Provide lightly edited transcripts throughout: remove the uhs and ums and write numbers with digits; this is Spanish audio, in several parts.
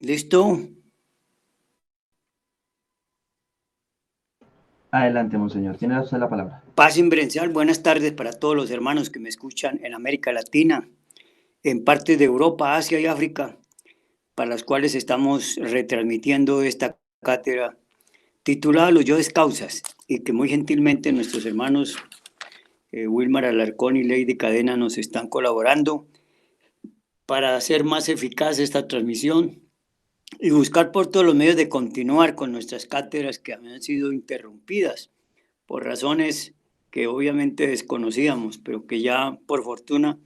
¿Listo? Adelante, monseñor. Tiene usted la palabra. Paz inverencial, buenas tardes para todos los hermanos que me escuchan en América Latina, en partes de Europa, Asia y África, para las cuales estamos retransmitiendo esta cátedra titulada Los Yoes Causas, y que muy gentilmente nuestros hermanos Wilmar Alarcón y Lady Cadena nos están colaborando para hacer más eficaz esta transmisión y buscar por todos los medios de continuar con nuestras cátedras que habían sido interrumpidas por razones que obviamente desconocíamos, pero que ya por fortuna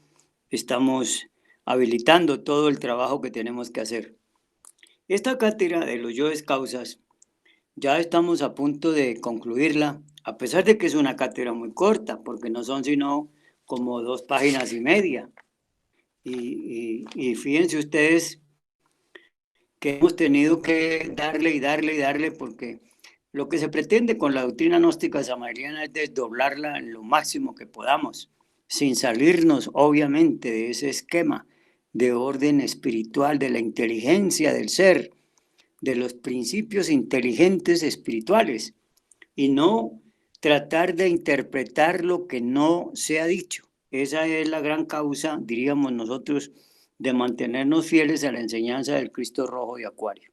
estamos habilitando todo el trabajo que tenemos que hacer. Esta cátedra de los yoes causas ya estamos a punto de concluirla, a pesar de que es una cátedra muy corta, porque no son sino como 2 páginas y media. Y fíjense ustedes que hemos tenido que darle y darle y darle porque lo que se pretende con la doctrina gnóstica samariana es desdoblarla en lo máximo que podamos, sin salirnos obviamente de ese esquema de orden espiritual, de la inteligencia del ser, de los principios inteligentes espirituales, y no tratar de interpretar lo que no se ha dicho. Esa es la gran causa, diríamos nosotros, de mantenernos fieles a la enseñanza del Cristo Rojo de Acuario.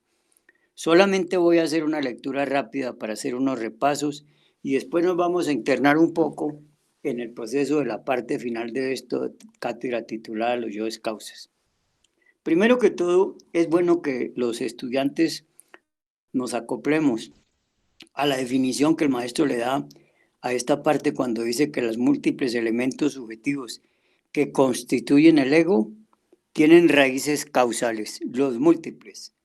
Solamente voy a hacer una lectura rápida para hacer unos repasos y después nos vamos a internar un poco en el proceso de la parte final de esta cátedra titulada Los Yoes Causas. Primero que todo, es bueno que los estudiantes nos acoplemos a la definición que el maestro le da a esta parte cuando dice que los múltiples elementos subjetivos que constituyen el ego tienen raíces causales, los múltiples.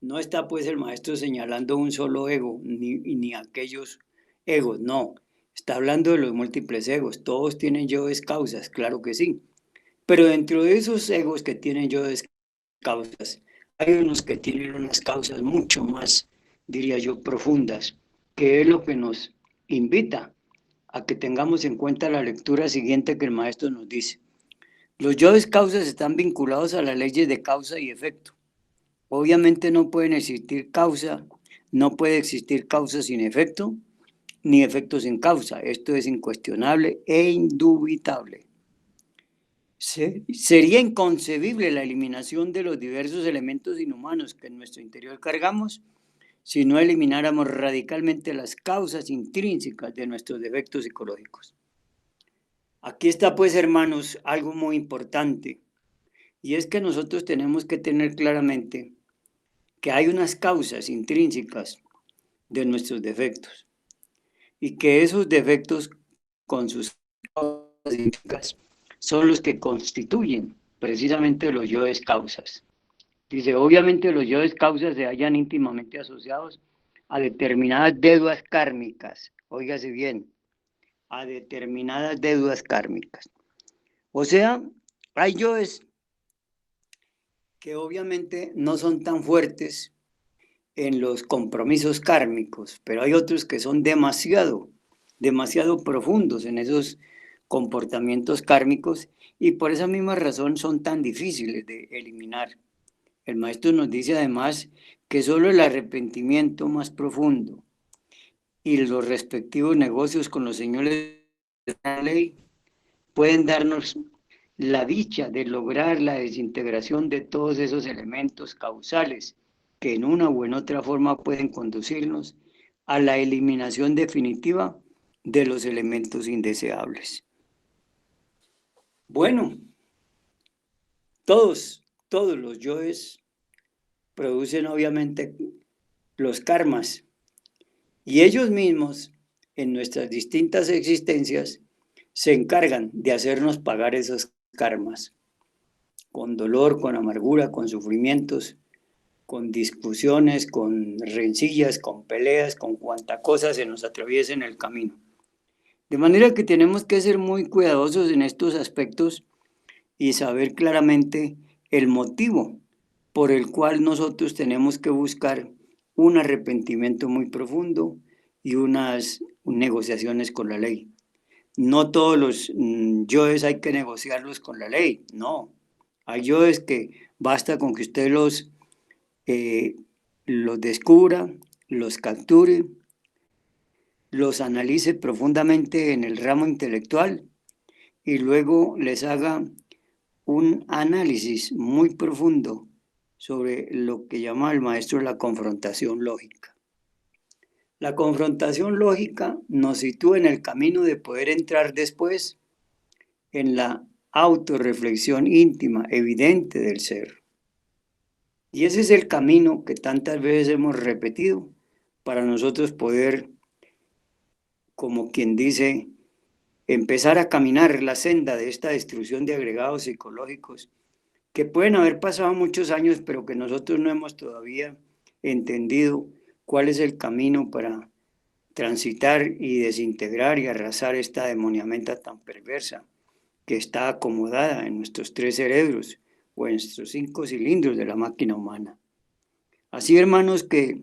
No está pues el maestro señalando un solo ego, ni aquellos egos, no. Está hablando de los múltiples egos. Todos tienen yoes causas, claro que sí. Pero dentro de esos egos que tienen yoes causas, hay unos que tienen unas causas mucho más, diría yo, profundas, que es lo que nos invita a que tengamos en cuenta la lectura siguiente que el maestro nos dice. Los yoes causas están vinculados a las leyes de causa y efecto. Obviamente no pueden existir causa, no puede existir causa sin efecto, ni efecto sin causa. Esto es incuestionable e indubitable. Sería inconcebible la eliminación de los diversos elementos inhumanos que en nuestro interior cargamos si no elimináramos radicalmente las causas intrínsecas de nuestros defectos psicológicos. Aquí está pues, hermanos, algo muy importante, y es que nosotros tenemos que tener claramente que hay unas causas intrínsecas de nuestros defectos y que esos defectos con sus causas intrínsecas son los que constituyen precisamente los yoes causas. Dice, obviamente los yoes causas se hallan íntimamente asociados a determinadas deudas kármicas, óigase bien, a determinadas deudas kármicas. O sea, hay yoes que obviamente no son tan fuertes en los compromisos kármicos, pero hay otros que son demasiado, demasiado profundos en esos comportamientos kármicos y por esa misma razón son tan difíciles de eliminar. El maestro nos dice además que solo el arrepentimiento más profundo y los respectivos negocios con los señores de la ley pueden darnos la dicha de lograr la desintegración de todos esos elementos causales que en una u en otra forma pueden conducirnos a la eliminación definitiva de los elementos indeseables. Bueno, todos los yoes producen obviamente los karmas y ellos mismos en nuestras distintas existencias se encargan de hacernos pagar esos karmas con dolor, con amargura, con sufrimientos, con discusiones, con rencillas, con peleas, con cuanta cosa se nos atraviesa en el camino. De manera que tenemos que ser muy cuidadosos en estos aspectos y saber claramente el motivo por el cual nosotros tenemos que buscar un arrepentimiento muy profundo y unas negociaciones con la ley. No todos los yoes hay que negociarlos con la ley, no. Hay yoes que basta con que usted los los descubra, los capture, los analice profundamente en el ramo intelectual y luego les haga un análisis muy profundo sobre lo que llama el maestro la confrontación lógica. La confrontación lógica nos sitúa en el camino de poder entrar después en la autorreflexión íntima, evidente del ser. Y ese es el camino que tantas veces hemos repetido para nosotros poder, como quien dice, empezar a caminar la senda de esta destrucción de agregados psicológicos que pueden haber pasado muchos años, pero que nosotros no hemos todavía entendido cuál es el camino para transitar y desintegrar y arrasar esta demoniamenta tan perversa que está acomodada en nuestros 3 cerebros o en nuestros 5 cilindros de la máquina humana. Así, hermanos, que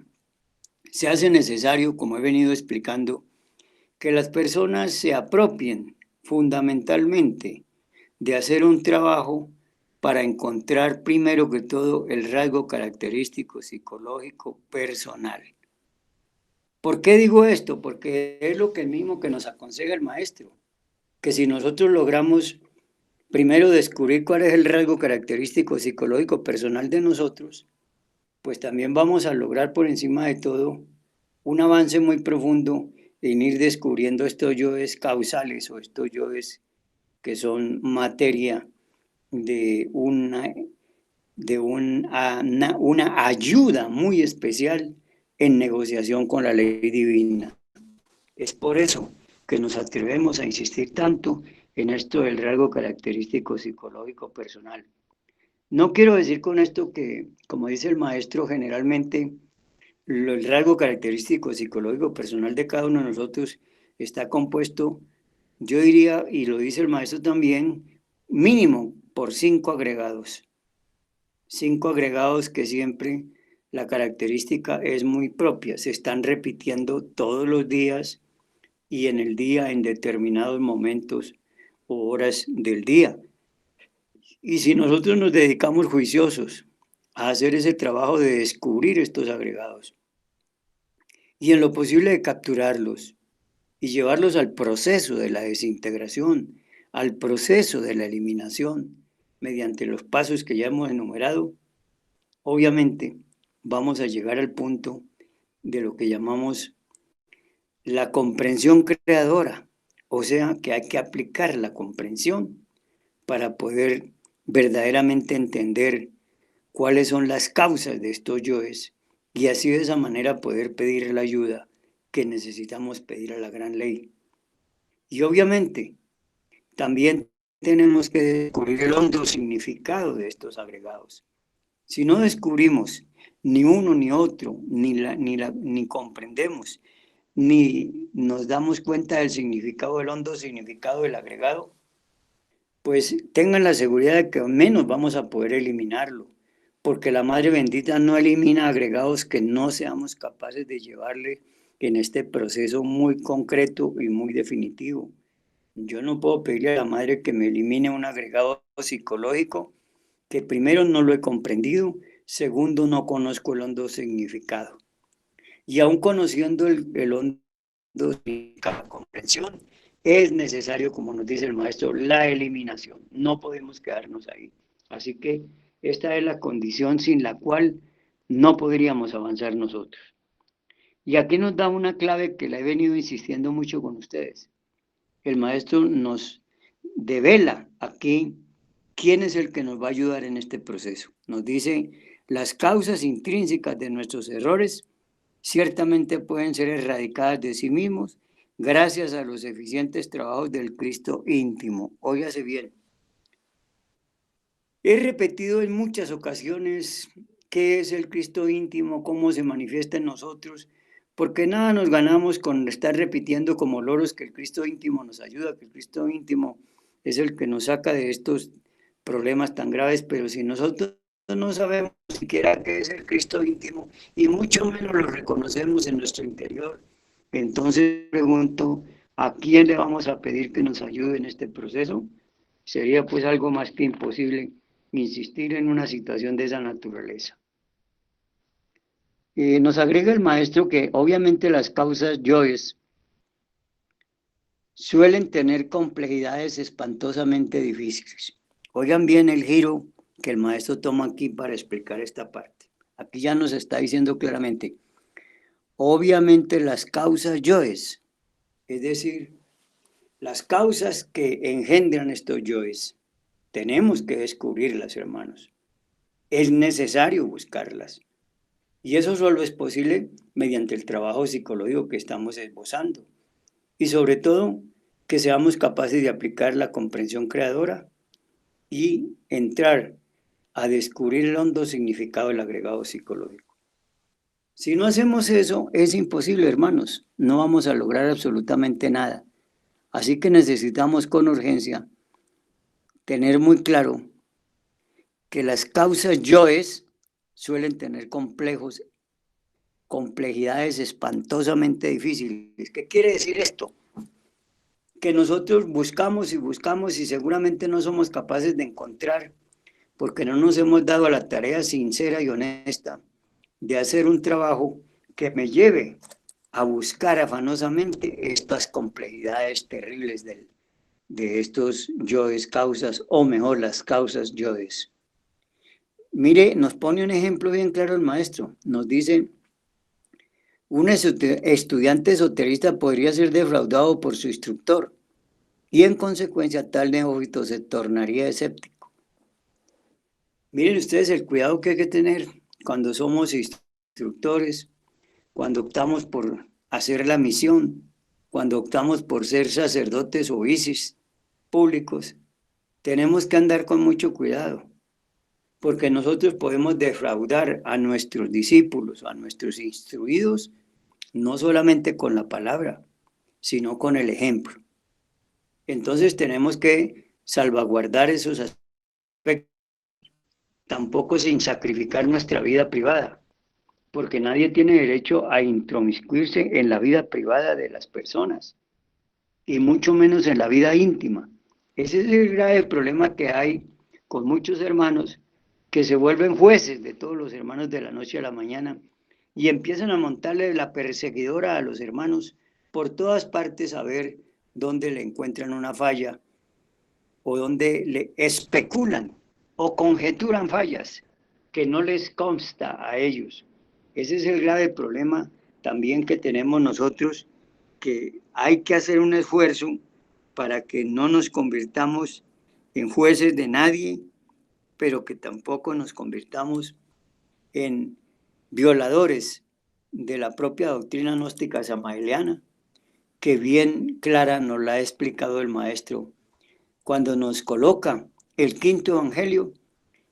se hace necesario, como he venido explicando, que las personas se apropien fundamentalmente de hacer un trabajo para encontrar primero que todo el rasgo característico psicológico personal. ¿Por qué digo esto? Porque es lo que mismo que nos aconseja el maestro, que si nosotros logramos primero descubrir cuál es el rasgo característico psicológico personal de nosotros, pues también vamos a lograr por encima de todo un avance muy profundo en ir descubriendo estos yoes causales o estos yoes que son materia de una ayuda muy especial en negociación con la ley divina. Es por eso que nos atrevemos a insistir tanto en esto del rasgo característico psicológico personal. No quiero decir con esto que, como dice el maestro, generalmente el rasgo característico psicológico personal de cada uno de nosotros está compuesto, yo diría, y lo dice el maestro también, mínimo por 5 agregados. 5 agregados que siempre la característica es muy propia, se están repitiendo todos los días y en el día en determinados momentos o horas del día. Y si nosotros nos dedicamos juiciosos a hacer ese trabajo de descubrir estos agregados y en lo posible de capturarlos y llevarlos al proceso de la desintegración, al proceso de la eliminación, mediante los pasos que ya hemos enumerado, obviamente vamos a llegar al punto de lo que llamamos la comprensión creadora, o sea que hay que aplicar la comprensión para poder verdaderamente entender cuáles son las causas de estos yoes y así de esa manera poder pedir la ayuda que necesitamos pedir a la gran ley. Y obviamente también tenemos que descubrir el hondo significado de estos agregados. Si no descubrimos ni uno ni otro, ni comprendemos, ni nos damos cuenta del significado, del hondo significado del agregado, pues tengan la seguridad de que al menos vamos a poder eliminarlo, porque la Madre Bendita no elimina agregados que no seamos capaces de llevarle en este proceso muy concreto y muy definitivo. Yo no puedo pedirle a la Madre que me elimine un agregado psicológico que primero no lo he comprendido, segundo no conozco el hondo significado. Y aún conociendo el hondo significado, la comprensión, es necesario, como nos dice el maestro, la eliminación. No podemos quedarnos ahí. Así que esta es la condición sin la cual no podríamos avanzar nosotros. Y aquí nos da una clave que la he venido insistiendo mucho con ustedes. El maestro nos devela aquí quién es el que nos va a ayudar en este proceso. Nos dice, las causas intrínsecas de nuestros errores ciertamente pueden ser erradicadas de sí mismos gracias a los eficientes trabajos del Cristo íntimo. Óigase bien. He repetido en muchas ocasiones qué es el Cristo íntimo, cómo se manifiesta en nosotros, porque nada nos ganamos con estar repitiendo como loros que el Cristo íntimo nos ayuda, que el Cristo íntimo es el que nos saca de estos problemas tan graves, pero si nosotros no sabemos siquiera qué es el Cristo íntimo y mucho menos lo reconocemos en nuestro interior, entonces pregunto, ¿a quién le vamos a pedir que nos ayude en este proceso? Sería pues algo más que imposible insistir en una situación de esa naturaleza. Nos agrega el maestro que obviamente las causas yoes suelen tener complejidades espantosamente difíciles. Oigan bien el giro que el maestro toma aquí para explicar esta parte. Aquí ya nos está diciendo claramente, obviamente las causas yoes, es decir, las causas que engendran estos yoes, tenemos que descubrirlas, hermanos. Es necesario buscarlas. Y eso solo es posible mediante el trabajo psicológico que estamos esbozando. Y sobre todo, que seamos capaces de aplicar la comprensión creadora y entrar a descubrir el hondo significado del agregado psicológico. Si no hacemos eso, es imposible, hermanos. No vamos a lograr absolutamente nada. Así que necesitamos con urgencia tener muy claro que las causas yoes suelen tener complejidades espantosamente difíciles. ¿Qué quiere decir esto? Que nosotros buscamos y seguramente no somos capaces de encontrar, porque no nos hemos dado a la tarea sincera y honesta de hacer un trabajo que me lleve a buscar afanosamente estas complejidades terribles de estos yoes causas, o mejor, las causas yoes. Mire, nos pone un ejemplo bien claro el maestro. Nos dice, un estudiante esoterista podría ser defraudado por su instructor y en consecuencia tal neófito se tornaría escéptico. Miren ustedes el cuidado que hay que tener cuando somos instructores, cuando optamos por hacer la misión, cuando optamos por ser sacerdotes o vicis públicos. Tenemos que andar con mucho cuidado, porque nosotros podemos defraudar a nuestros discípulos, a nuestros instruidos, no solamente con la palabra, sino con el ejemplo. Entonces tenemos que salvaguardar esos aspectos, tampoco sin sacrificar nuestra vida privada, porque nadie tiene derecho a intromiscuirse en la vida privada de las personas, y mucho menos en la vida íntima. Ese es el grave problema que hay con muchos hermanos que se vuelven jueces de todos los hermanos de la noche a la mañana y empiezan a montarle la perseguidora a los hermanos por todas partes a ver dónde le encuentran una falla o dónde le especulan o conjeturan fallas que no les consta a ellos. Ese es el grave problema también que tenemos nosotros, que hay que hacer un esfuerzo para que no nos convirtamos en jueces de nadie, pero que tampoco nos convirtamos en violadores de la propia doctrina gnóstica samaeliana, que bien clara nos la ha explicado el maestro cuando nos coloca el quinto evangelio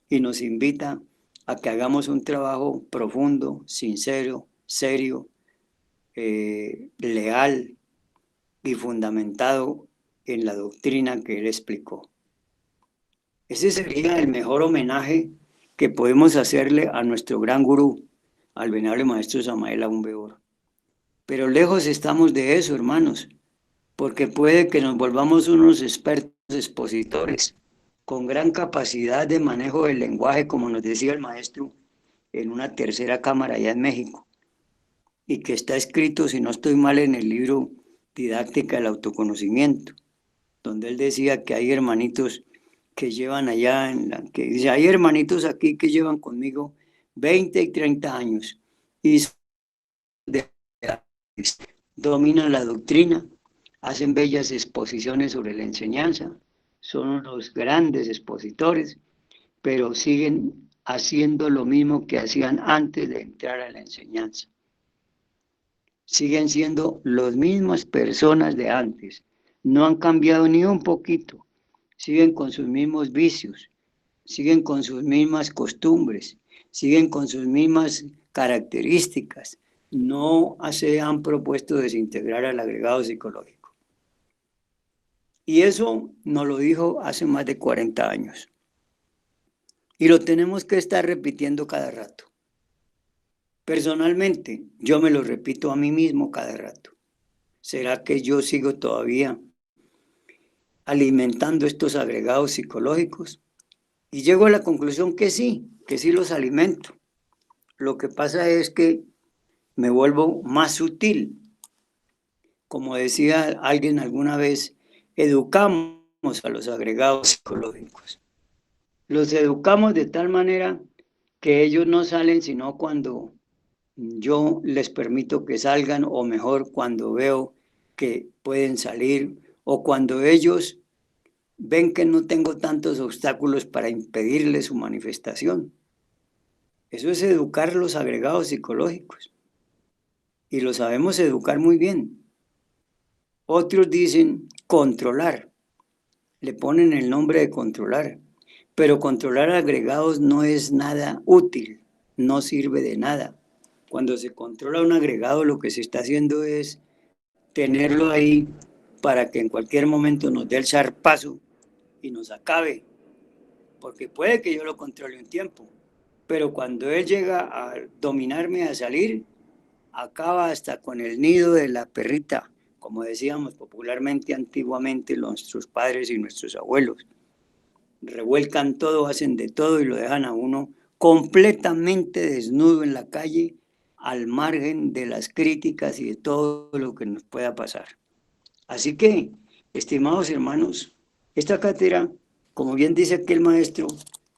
y nos invita a que hagamos un trabajo profundo, sincero, serio, leal y fundamentado en la doctrina que él explicó. Ese sería el mejor homenaje que podemos hacerle a nuestro gran gurú, al venerable maestro Samael Aún Weor. Pero lejos estamos de eso, hermanos, porque puede que nos volvamos unos expertos expositores con gran capacidad de manejo del lenguaje, como nos decía el maestro, en una tercera cámara allá en México, y que está escrito, si no estoy mal, en el libro Didáctica del Autoconocimiento, donde él decía que hay hermanitos que llevan allá, que dice, hay hermanitos aquí que llevan conmigo 20 y 30 años y dominan la doctrina, hacen bellas exposiciones sobre la enseñanza, son unos grandes expositores, pero siguen haciendo lo mismo que hacían antes de entrar a la enseñanza. Siguen siendo las mismas personas de antes, no han cambiado ni un poquito, siguen con sus mismos vicios, siguen con sus mismas costumbres, siguen con sus mismas características, no se han propuesto desintegrar al agregado psicológico. Y eso nos lo dijo hace más de 40 años. Y lo tenemos que estar repitiendo cada rato. Personalmente, yo me lo repito a mí mismo cada rato. ¿Será que yo sigo todavía alimentando estos agregados psicológicos? Y llego a la conclusión que sí los alimento. Lo que pasa es que me vuelvo más sutil. Como decía alguien alguna vez, educamos a los agregados psicológicos. Los educamos de tal manera que ellos no salen sino cuando yo les permito que salgan, o mejor, cuando veo que pueden salir, o cuando ellos ven que no tengo tantos obstáculos para impedirles su manifestación. Eso es educar los agregados psicológicos. Y lo sabemos educar muy bien. Otros dicen controlar. Le ponen el nombre de controlar. Pero controlar agregados no es nada útil. No sirve de nada. Cuando se controla un agregado, lo que se está haciendo es tenerlo ahí para que en cualquier momento nos dé el zarpazo y nos acabe. Porque puede que yo lo controle un tiempo, pero cuando él llega a dominarme, a salir, acaba hasta con el nido de la perrita, como decíamos popularmente antiguamente nuestros padres y nuestros abuelos. Revuelcan todo, hacen de todo y lo dejan a uno completamente desnudo en la calle, al margen de las críticas y de todo lo que nos pueda pasar. Así que, estimados hermanos, esta cátedra, como bien dice aquí el maestro,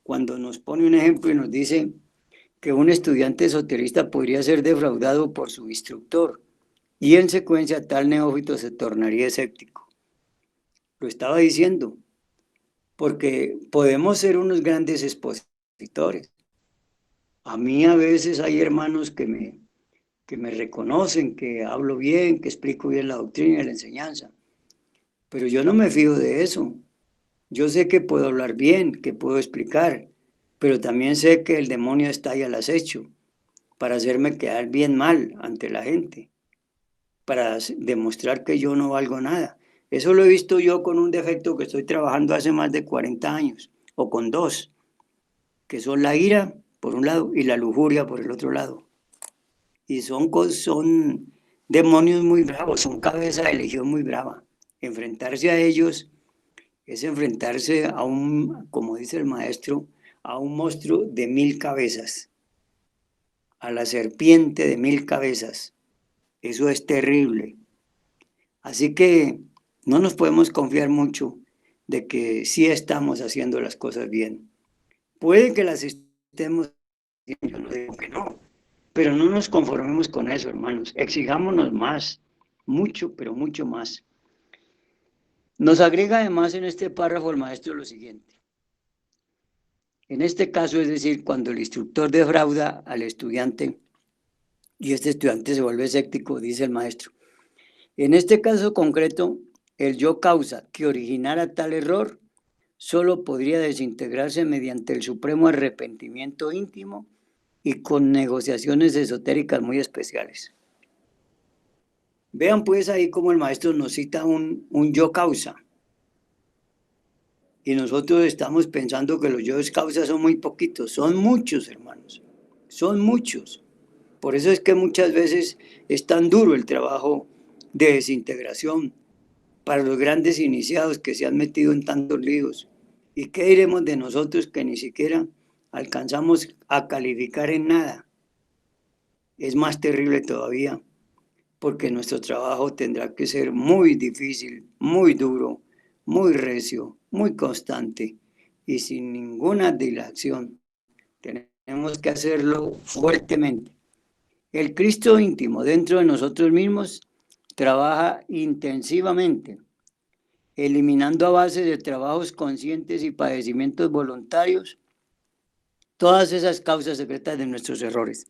cuando nos pone un ejemplo y nos dice que un estudiante esoterista podría ser defraudado por su instructor y en secuencia tal neófito se tornaría escéptico. Lo estaba diciendo, porque podemos ser unos grandes expositores. A mí a veces hay hermanos que me reconocen, que hablo bien, que explico bien la doctrina y la enseñanza, pero yo no me fío de eso. Yo sé que puedo hablar bien, que puedo explicar, pero también sé que el demonio está ahí al acecho para hacerme quedar bien mal ante la gente, para demostrar que yo no valgo nada. Eso lo he visto yo con un defecto que estoy trabajando hace más de 40 años, o con dos, que son la ira por un lado y la lujuria por el otro lado. Y son demonios muy bravos, son cabeza de legión muy brava. Enfrentarse a ellos es enfrentarse a como dice el maestro, a un monstruo de 1000 cabezas, a la serpiente de 1000 cabezas. Eso es terrible. Así que no nos podemos confiar mucho de que sí estamos haciendo las cosas bien. Puede que las estemos haciendo, yo no digo que no, pero no nos conformemos con eso, hermanos. Exijámonos más, mucho, pero mucho más. Nos agrega además en este párrafo el maestro lo siguiente. En este caso, es decir, cuando el instructor defrauda al estudiante y este estudiante se vuelve escéptico, dice el maestro. En este caso concreto, el yo causa que originara tal error solo podría desintegrarse mediante el supremo arrepentimiento íntimo y con negociaciones esotéricas muy especiales. Vean pues ahí cómo el maestro nos cita un yo causa. Y nosotros estamos pensando que los yo causas son muy poquitos. Son muchos, hermanos. Son muchos. Por eso es que muchas veces es tan duro el trabajo de desintegración para los grandes iniciados que se han metido en tantos líos. ¿Y qué diremos de nosotros que ni siquiera alcanzamos a calificar en nada? Es más terrible todavía, porque nuestro trabajo tendrá que ser muy difícil, muy duro, muy recio, muy constante y sin ninguna dilación. Tenemos que hacerlo fuertemente. El Cristo íntimo dentro de nosotros mismos trabaja intensivamente, eliminando a base de trabajos conscientes y padecimientos voluntarios todas esas causas secretas de nuestros errores.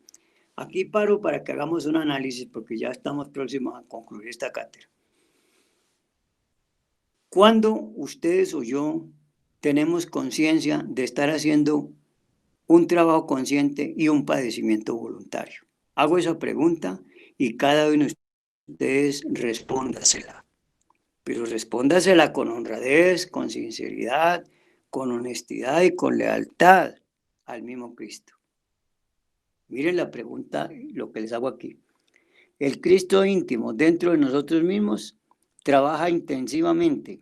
Aquí paro para que hagamos un análisis porque ya estamos próximos a concluir esta cátedra. ¿Cuándo ustedes o yo tenemos conciencia de estar haciendo un trabajo consciente y un padecimiento voluntario? Hago esa pregunta y cada uno de ustedes respóndasela. Pero respóndasela con honradez, con sinceridad, con honestidad y con lealtad al mismo Cristo. Miren la pregunta, lo que les hago aquí. El Cristo íntimo dentro de nosotros mismos trabaja intensivamente,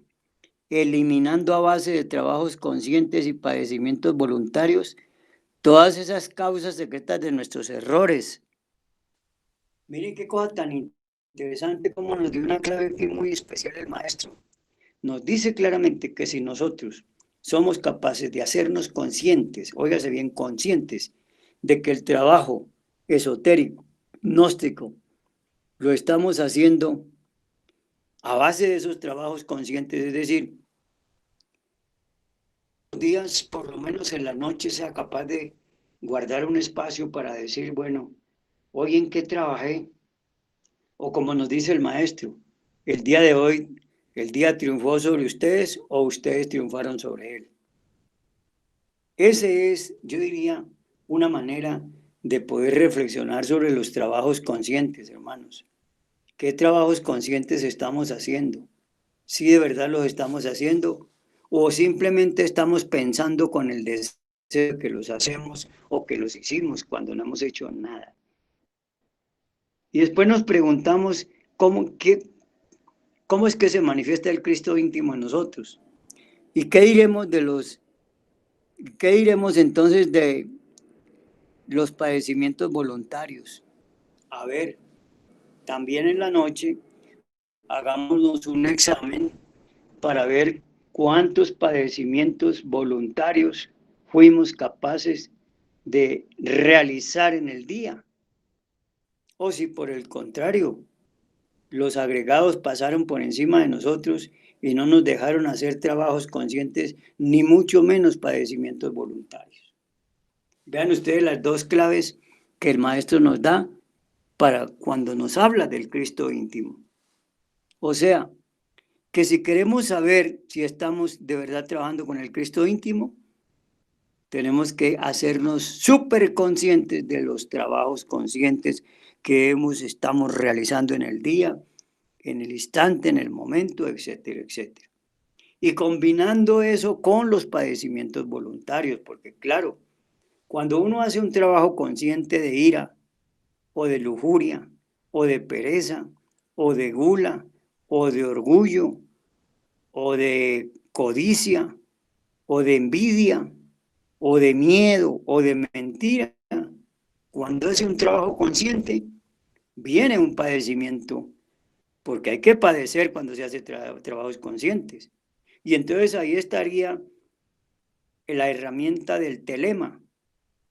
eliminando a base de trabajos conscientes y padecimientos voluntarios todas esas causas secretas de nuestros errores. Miren qué cosa tan interesante como nos dio una clave aquí muy especial el maestro. Nos dice claramente que si nosotros somos capaces de hacernos conscientes, óigase bien, conscientes de que el trabajo esotérico, gnóstico, lo estamos haciendo a base de esos trabajos conscientes, es decir, días, por lo menos en la noche, sea capaz de guardar un espacio para decir, bueno, hoy en qué trabajé, o como nos dice el maestro, el día de hoy, el día triunfó sobre ustedes o ustedes triunfaron sobre él. Ese es, yo diría, una manera de poder reflexionar sobre los trabajos conscientes, hermanos. ¿Qué trabajos conscientes estamos haciendo? ¿Si de verdad los estamos haciendo o simplemente estamos pensando con el deseo de que los hacemos o que los hicimos cuando no hemos hecho nada? Y después nos preguntamos cómo es que se manifiesta el Cristo íntimo en nosotros. ¿Y qué diremos entonces de los padecimientos voluntarios? A ver, también en la noche hagámonos un examen para ver cuántos padecimientos voluntarios fuimos capaces de realizar en el día. O si por el contrario, los agregados pasaron por encima de nosotros y no nos dejaron hacer trabajos conscientes, ni mucho menos padecimientos voluntarios. Vean ustedes las dos claves que el maestro nos da para cuando nos habla del Cristo íntimo. O sea, que si queremos saber si estamos de verdad trabajando con el Cristo íntimo, tenemos que hacernos súper conscientes de los trabajos conscientes que estamos realizando en el día, en el instante, en el momento, etcétera, etcétera. Y combinando eso con los padecimientos voluntarios, porque claro, cuando uno hace un trabajo consciente de ira, o de lujuria, o de pereza, o de gula, o de orgullo, o de codicia, o de envidia, o de miedo, o de mentira, cuando hace un trabajo consciente, viene un padecimiento, porque hay que padecer cuando se hace trabajos conscientes. Y entonces ahí estaría la herramienta del telema.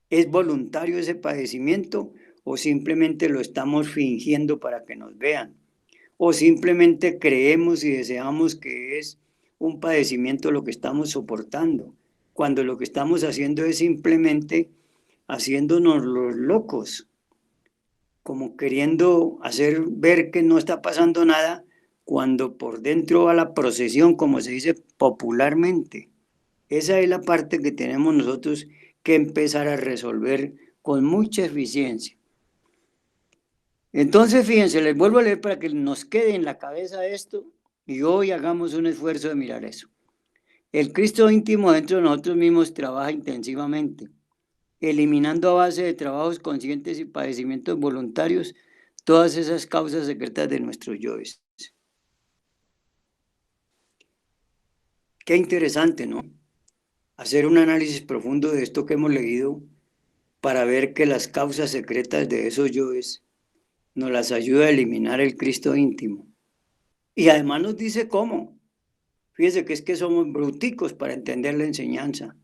¿Es voluntario ese padecimiento o simplemente lo estamos fingiendo para que nos vean? ¿O simplemente creemos y deseamos que es un padecimiento lo que estamos soportando, cuando lo que estamos haciendo es simplemente haciéndonos los locos, como queriendo hacer ver que no está pasando nada, cuando por dentro va la procesión, como se dice popularmente? Esa es la parte que tenemos nosotros que empezar a resolver con mucha eficiencia. Entonces, fíjense, les vuelvo a leer para que nos quede en la cabeza esto y hoy hagamos un esfuerzo de mirar eso. El Cristo íntimo dentro de nosotros mismos trabaja intensivamente, eliminando a base de trabajos conscientes y padecimientos voluntarios todas esas causas secretas de nuestros yoes. Qué interesante, ¿no? Hacer un análisis profundo de esto que hemos leído para ver que las causas secretas de esos yoes nos las ayuda a eliminar el Cristo íntimo. Y además nos dice cómo. Fíjese que es que somos bruticos para entender la enseñanza.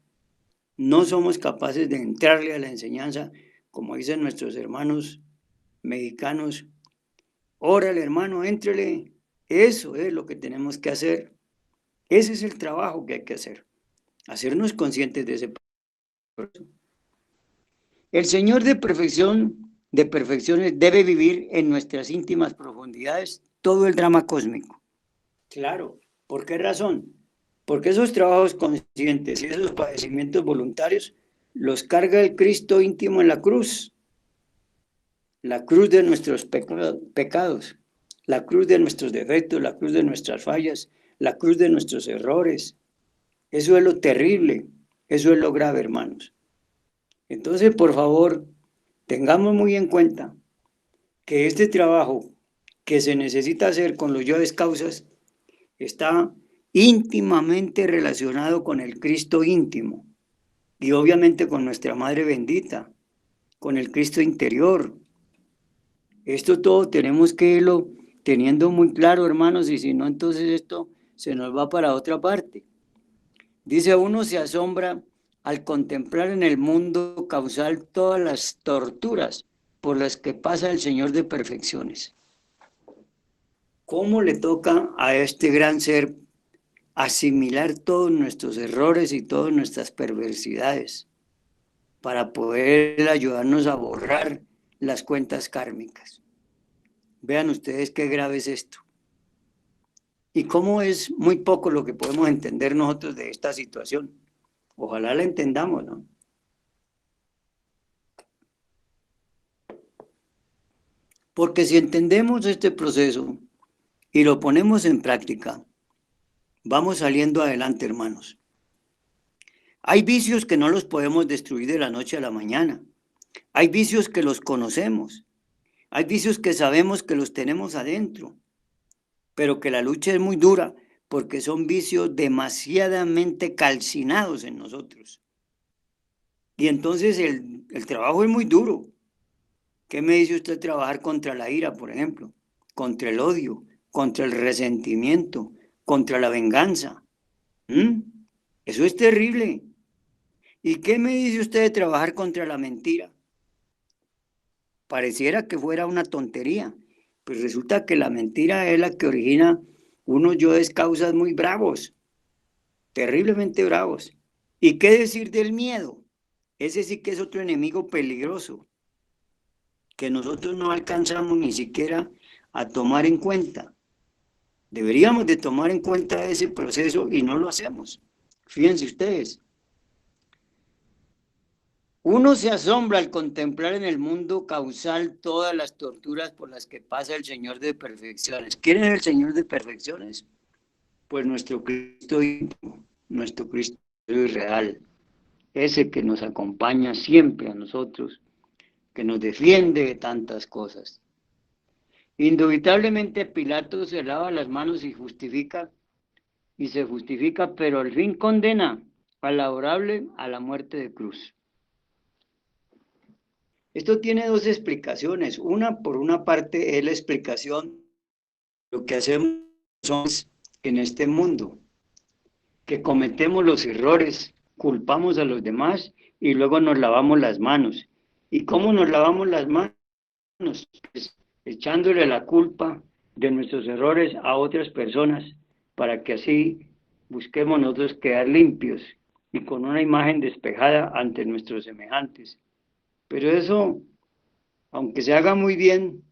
No somos capaces de entrarle a la enseñanza, como dicen nuestros hermanos mexicanos. Órale, hermano, éntrele. Eso es lo que tenemos que hacer. Ese es el trabajo que hay que hacer. Hacernos conscientes de ese proceso. El Señor de perfección, de perfecciones, debe vivir en nuestras íntimas profundidades todo el drama cósmico. Claro, ¿por qué razón? Porque esos trabajos conscientes y esos padecimientos voluntarios los carga el Cristo íntimo en la cruz de nuestros pecados, la cruz de nuestros defectos, la cruz de nuestras fallas, la cruz de nuestros errores. Eso es lo terrible, eso es lo grave, hermanos. Entonces, por favor, tengamos muy en cuenta que este trabajo que se necesita hacer con los yoes causas está íntimamente relacionado con el Cristo íntimo y obviamente con nuestra Madre bendita, con el Cristo interior. Esto todo tenemos que irlo teniendo muy claro, hermanos, y si no, entonces esto se nos va para otra parte. Dice, uno se asombra al contemplar en el mundo causal todas las torturas por las que pasa el Señor de perfecciones. ¿Cómo le toca a este gran ser asimilar todos nuestros errores y todas nuestras perversidades para poder ayudarnos a borrar las cuentas kármicas? Vean ustedes qué grave es esto. Y cómo es muy poco lo que podemos entender nosotros de esta situación. Ojalá la entendamos, ¿no? Porque si entendemos este proceso y lo ponemos en práctica, vamos saliendo adelante, hermanos. Hay vicios que no los podemos destruir de la noche a la mañana. Hay vicios que los conocemos. Hay vicios que sabemos que los tenemos adentro, pero que la lucha es muy dura porque son vicios demasiadamente calcinados en nosotros. Y entonces el trabajo es muy duro. ¿Qué me dice usted trabajar contra la ira, por ejemplo? Contra el odio, contra el resentimiento, contra la venganza. Eso es terrible. ¿Y qué me dice usted de trabajar contra la mentira? Pareciera que fuera una tontería, pues resulta que la mentira es la que origina unos yoes causas muy bravos, terriblemente bravos. ¿Y qué decir del miedo? Ese sí que es otro enemigo peligroso, que nosotros no alcanzamos ni siquiera a tomar en cuenta. Deberíamos de tomar en cuenta ese proceso y no lo hacemos. Fíjense ustedes. Uno se asombra al contemplar en el mundo causal todas las torturas por las que pasa el Señor de perfecciones. ¿Quién es el Señor de perfecciones? Pues nuestro Cristo íntimo, nuestro Cristo real, ese que nos acompaña siempre a nosotros, que nos defiende de tantas cosas. Indubitablemente Pilato se lava las manos y se justifica, pero al fin condena al laborable a la muerte de cruz. Esto tiene dos explicaciones. Una, por una parte, es la explicación de lo que hacemos en este mundo, que cometemos los errores, culpamos a los demás y luego nos lavamos las manos. ¿Y cómo nos lavamos las manos? Pues, echándole la culpa de nuestros errores a otras personas para que así busquemos nosotros quedar limpios y con una imagen despejada ante nuestros semejantes. Pero eso, aunque se haga muy bien,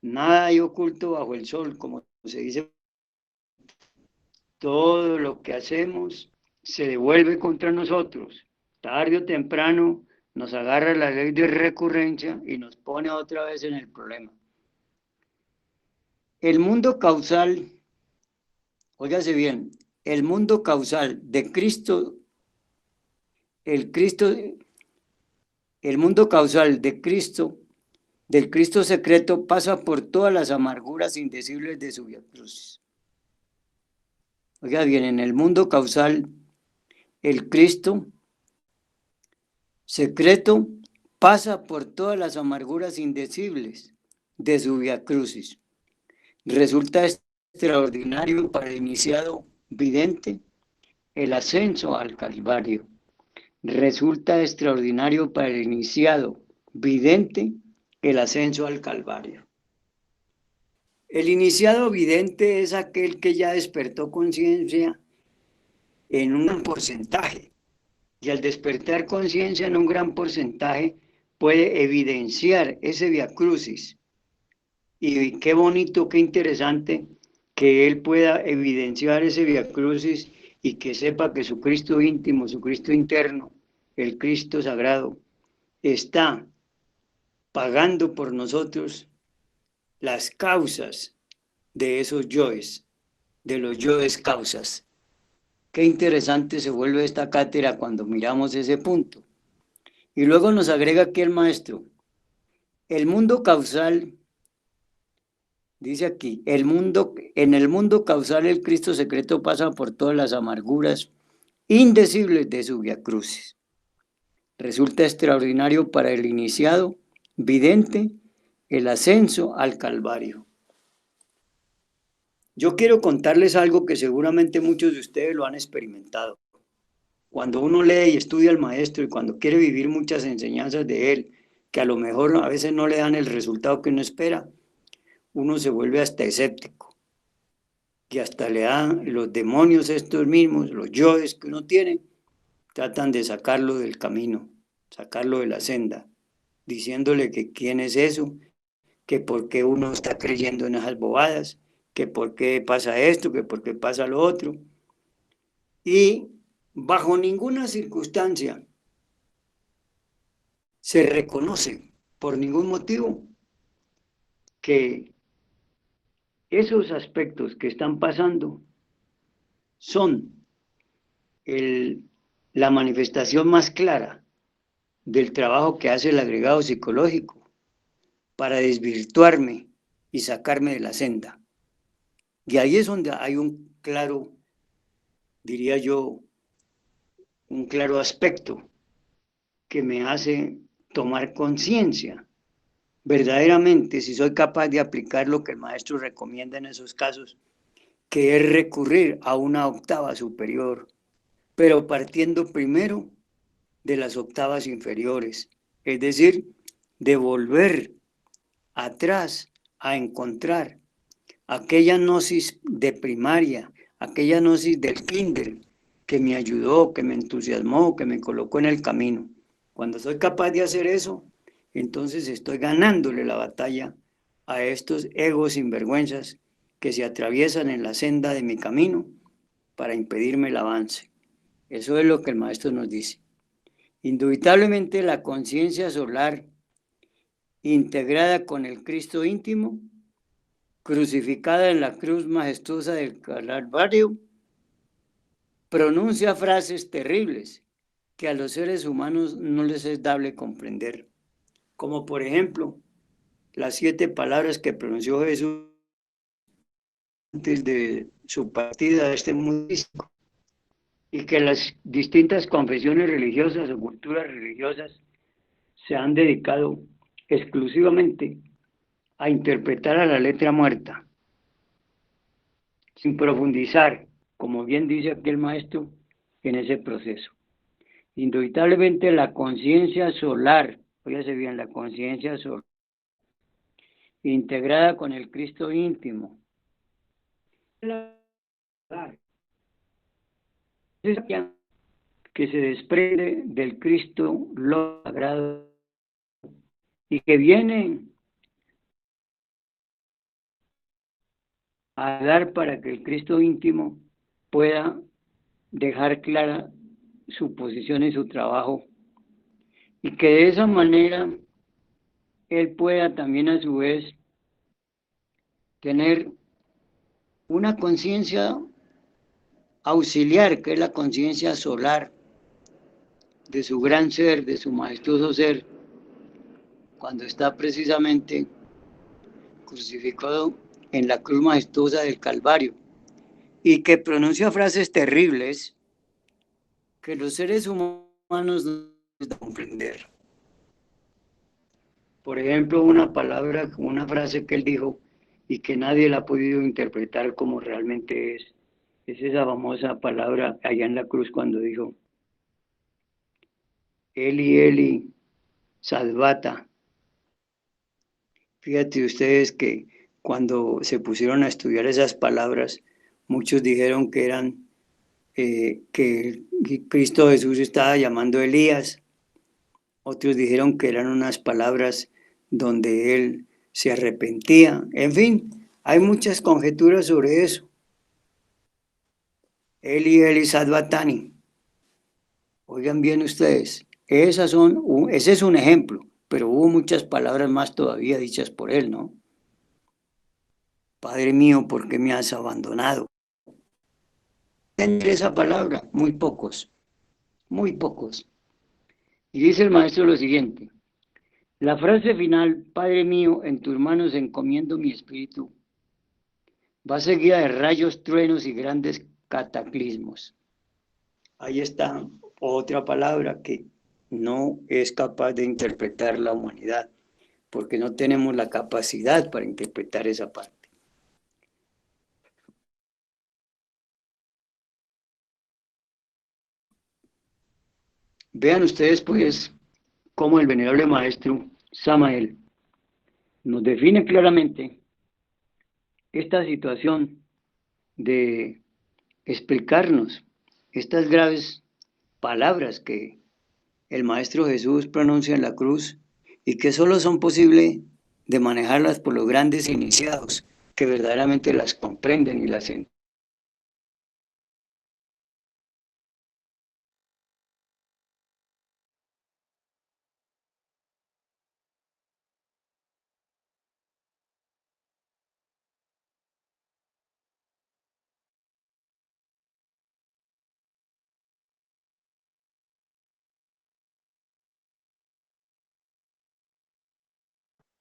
nada hay oculto bajo el sol, como se dice. Todo lo que hacemos se devuelve contra nosotros. Tarde o temprano nos agarra la ley de recurrencia y nos pone otra vez en el problema. El mundo causal, óigase bien, el mundo causal de Cristo, el mundo causal de Cristo, del Cristo secreto, pasa por todas las amarguras indecibles de su viacrucis. Oiga bien, en el mundo causal, el Cristo secreto pasa por todas las amarguras indecibles de su viacrucis. Resulta extraordinario para el iniciado vidente el ascenso al Calvario. Resulta extraordinario para el iniciado vidente el ascenso al Calvario. El iniciado vidente es aquel que ya despertó conciencia en un porcentaje, y al despertar conciencia en un gran porcentaje puede evidenciar ese viacrucis. Y qué bonito, qué interesante que él pueda evidenciar ese viacrucis y que sepa que su Cristo íntimo, su Cristo interno, el Cristo sagrado, está pagando por nosotros las causas de esos yoes, de los yoes causas. Qué interesante se vuelve esta cátedra cuando miramos ese punto. Y luego nos agrega aquí el maestro, el mundo causal, dice aquí, en el mundo causal el Cristo secreto pasa por todas las amarguras indecibles de su viacrucis. Resulta extraordinario para el iniciado vidente el ascenso al Calvario. Yo quiero contarles algo que seguramente muchos de ustedes lo han experimentado. Cuando uno lee y estudia al maestro y cuando quiere vivir muchas enseñanzas de él, que a lo mejor a veces no le dan el resultado que uno espera, uno se vuelve hasta escéptico. Y hasta le dan los demonios estos mismos, los yoes que uno tiene, tratan de sacarlo del camino, sacarlo de la senda, diciéndole que quién es eso, que por qué uno está creyendo en esas bobadas, que por qué pasa esto, que por qué pasa lo otro. Y bajo ninguna circunstancia se reconoce por ningún motivo que esos aspectos que están pasando son la manifestación más clara del trabajo que hace el agregado psicológico para desvirtuarme y sacarme de la senda. Y ahí es donde hay un claro, diría yo, un claro aspecto que me hace tomar conciencia verdaderamente si soy capaz de aplicar lo que el maestro recomienda en esos casos, que es recurrir a una octava superior, pero partiendo primero de las octavas inferiores, es decir, de volver atrás a encontrar aquella gnosis de primaria, aquella gnosis del kinder que me ayudó, que me entusiasmó, que me colocó en el camino. Cuando soy capaz de hacer eso, entonces estoy ganándole la batalla a estos egos sinvergüenzas que se atraviesan en la senda de mi camino para impedirme el avance. Eso es lo que el maestro nos dice. Indubitablemente la conciencia solar integrada con el Cristo íntimo, crucificada en la cruz majestuosa del Calvario, pronuncia frases terribles que a los seres humanos no les es dable comprender, como por ejemplo las 7 palabras que pronunció Jesús antes de su partida de este mundo físico, y que las distintas confesiones religiosas o culturas religiosas se han dedicado exclusivamente a interpretar a la letra muerta, sin profundizar, como bien dice aquí el maestro, en ese proceso. Indubitablemente la conciencia solar, fíjese bien, la conciencia solar, integrada con el Cristo íntimo, que se desprende del Cristo sagrado y que viene a dar para que el Cristo íntimo pueda dejar clara su posición y su trabajo, y que de esa manera él pueda también a su vez tener una conciencia auxiliar, que es la conciencia solar de su gran ser, de su majestuoso ser, cuando está precisamente crucificado en la cruz majestuosa del Calvario, y que pronuncia frases terribles que los seres humanos no pueden comprender. Por ejemplo, una frase que él dijo y que nadie la ha podido interpretar como realmente es esa famosa palabra allá en la cruz cuando dijo, Eli, Eli, salvata. Fíjate ustedes que cuando se pusieron a estudiar esas palabras, muchos dijeron que eran, que Cristo Jesús estaba llamando a Elías, otros dijeron que eran unas palabras donde él se arrepentía. En fin, hay muchas conjeturas sobre eso. Eli, Eli, Sadvatani. Oigan bien ustedes, ese es un ejemplo, pero hubo muchas palabras más todavía dichas por él, ¿no? Padre mío, ¿por qué me has abandonado? Entender esa palabra, muy pocos, muy pocos. Y dice el maestro lo siguiente, la frase final, Padre mío, en tus manos encomiendo mi espíritu, va seguida de rayos, truenos y grandes cataclismos. Ahí está otra palabra que no es capaz de interpretar la humanidad. porque no tenemos la capacidad para interpretar esa parte. Vean ustedes, pues, cómo el venerable maestro Samael nos define claramente esta situación de explicarnos estas graves palabras que el Maestro Jesús pronuncia en la cruz y que solo son posibles de manejarlas por los grandes iniciados que verdaderamente las comprenden y las entienden.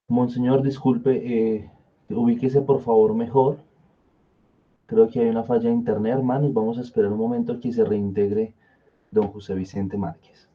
Monseñor, disculpe, ubíquese por favor mejor. Creo que hay una falla de internet, hermanos. Vamos a esperar un momento que se reintegre don José Vicente Márquez.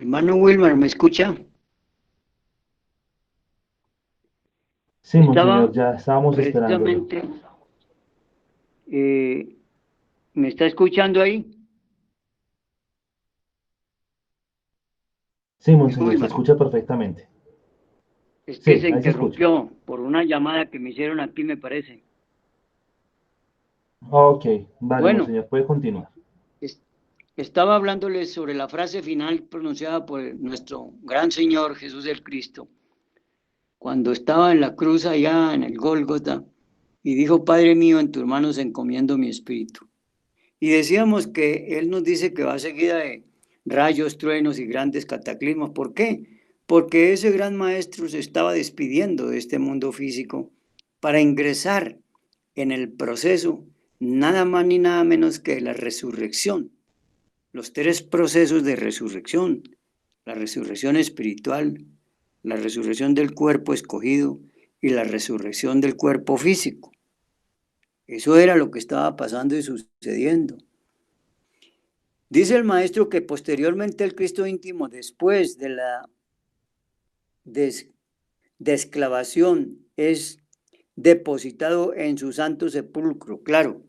Hermano Wilmar, ¿me escucha? Sí, Monseñor, Estaba ya estábamos esperándolo. precisamente, ¿me está escuchando ahí? Sí, Monseñor, se Wilmar, escucha perfectamente. es que Sí, se ahí se escucha. interrumpió por una llamada que me hicieron aquí, me parece. Ok, vale, Bueno, Monseñor, puede continuar. estaba hablándoles sobre la frase final pronunciada por nuestro gran Señor Jesús el Cristo, cuando estaba en la cruz allá en el Gólgota, y dijo: Padre mío, en tus manos encomiendo mi espíritu. Y decíamos que Él nos dice que va seguida de rayos, truenos y grandes cataclismos. ¿Por qué? Porque ese gran maestro se estaba despidiendo de este mundo físico para ingresar en el proceso nada más ni nada menos que la resurrección. Los tres procesos de resurrección: la resurrección espiritual, la resurrección del cuerpo escogido y la resurrección del cuerpo físico. Eso era lo que estaba pasando y sucediendo. Dice el maestro que posteriormente el Cristo íntimo, después de la desclavación, es depositado en su santo sepulcro. Claro,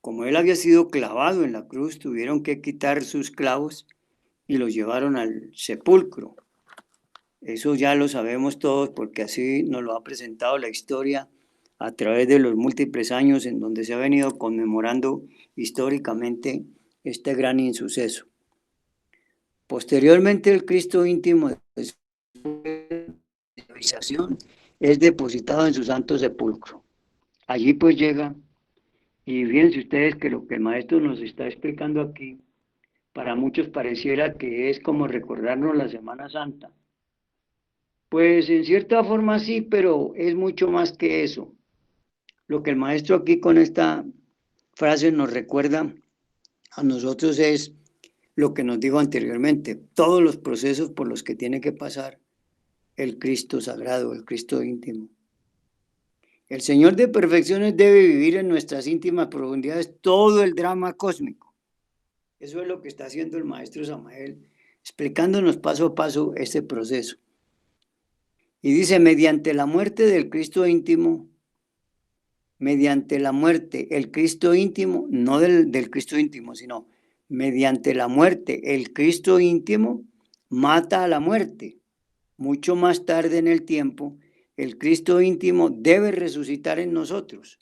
como él había sido clavado en la cruz, tuvieron que quitar sus clavos y los llevaron al sepulcro. Eso ya lo sabemos todos porque así nos lo ha presentado la historia a través de los múltiples años en donde se ha venido conmemorando históricamente este gran insuceso. Posteriormente el Cristo íntimo de su civilización es depositado en su santo sepulcro. Allí pues llega, y fíjense ustedes que lo que el maestro nos está explicando aquí, para muchos pareciera que es como recordarnos la Semana Santa. Pues en cierta forma sí, pero es mucho más que eso. Lo que el maestro aquí con esta frase nos recuerda a nosotros es lo que nos dijo anteriormente: todos los procesos por los que tiene que pasar el Cristo sagrado, el Cristo íntimo. El Señor de perfecciones debe vivir en nuestras íntimas profundidades todo el drama cósmico. Eso es lo que está haciendo el maestro Samael, explicándonos paso a paso este proceso. Y dice: mediante la muerte del Cristo íntimo, mediante la muerte, el Cristo íntimo, no del Cristo íntimo, sino mediante la muerte, el Cristo íntimo mata a la muerte. Mucho más tarde en el tiempo, el Cristo íntimo debe resucitar en nosotros.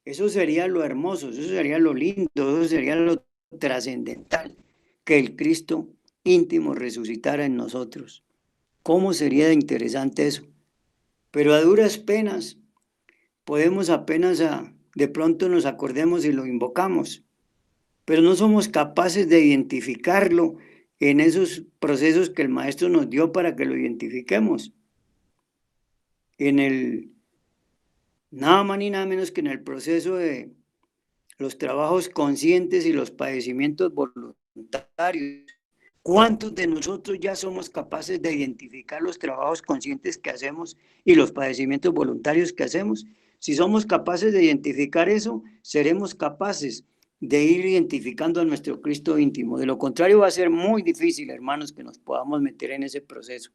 Eso sería lo hermoso, eso sería lo lindo, eso sería lo trascendental, que el Cristo íntimo resucitara en nosotros. ¿Cómo sería interesante eso? Pero a duras penas podemos apenas de pronto nos acordemos y lo invocamos, pero no somos capaces de identificarlo en esos procesos que el maestro nos dio para que lo identifiquemos. En el nada más ni nada menos que en el proceso de los trabajos conscientes y los padecimientos voluntarios. ¿Cuántos de nosotros ya somos capaces de identificar los trabajos conscientes que hacemos y los padecimientos voluntarios que hacemos? Si somos capaces de identificar eso, seremos capaces de ir identificando a nuestro Cristo íntimo. De lo contrario, va a ser muy difícil, hermanos, que nos podamos meter en ese proceso.